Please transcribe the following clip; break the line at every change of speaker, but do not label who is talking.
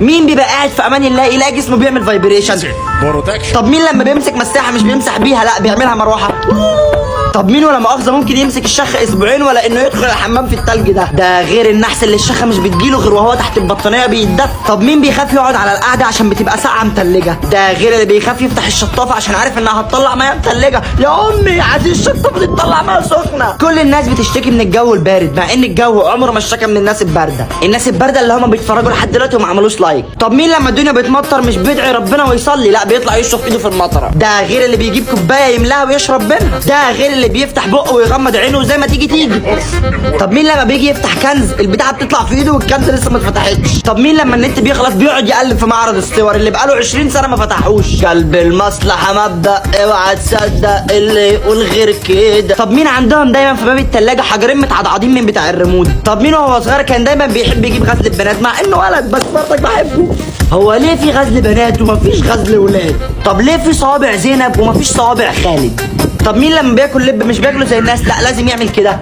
مين بيبقى قاعد في امان الله يلاقي جسمه بيعمل فايبريشن؟ طب مين لما بيمسك مساحه مش بيمسح بيها، لا بيعملها مروحه؟ طب مين ولا مؤاخذه ممكن يمسك الشخ اسبوعين ولا انه يدخل الحمام في التلج ده غير النحس اللي الشخه مش بتجيله غير وهو تحت البطانيه بيتدفى. طب مين بيخاف يقعد على القعده عشان بتبقى ساقعه متلجه؟ ده غير اللي بيخاف يفتح الشطافه عشان عارف انها هتطلع ميه متلجه. يا امي عايز الشطافه دي تطلع ميه سخنه. كل الناس بتشتكي من الجو البارد مع ان الجو عمره ما اشتكى من الناس البارده. الناس البارده اللي هم بيتفرجوا لحد دلوقتي وما عملوش لايك. طب مين لما الدنيا بتمطر مش بيدعي ربنا ويصلي، لا بيطلع يشرب ايده في المطره. ده غير اللي بيجيب كوبايه يملاها ويشرب منها. ده غير اللي بيفتح بقه ويغمض عينه زي ما تيجي. طب مين لما بيجي يفتح كنز البتاعه بتطلع في ايده والكنز لسه ما اتفتحتش؟ طب مين لما النت بيخلص بيقعد يقلب في معرض الصور اللي بقاله 20 سنه ما فتحوش؟ قلب المصلحه مبدا اوعى تصدق اللي يقول غير كده. طب مين عندهم دايما في باب الثلاجه حجرين متعضعضين من بتاع الريموت؟ طب مين وهو صغير كان دايما بيحب يجيب غزل البنات مع انه ولد بس برضك بحبه؟ هو ليه في غزل بنات ومفيش غزل ولاد؟ طب ليه في صوابع زينب ومفيش صوابع خالد؟ طب مين لما بياكل لب مش بياكله زي الناس، لا لازم يعمل كده؟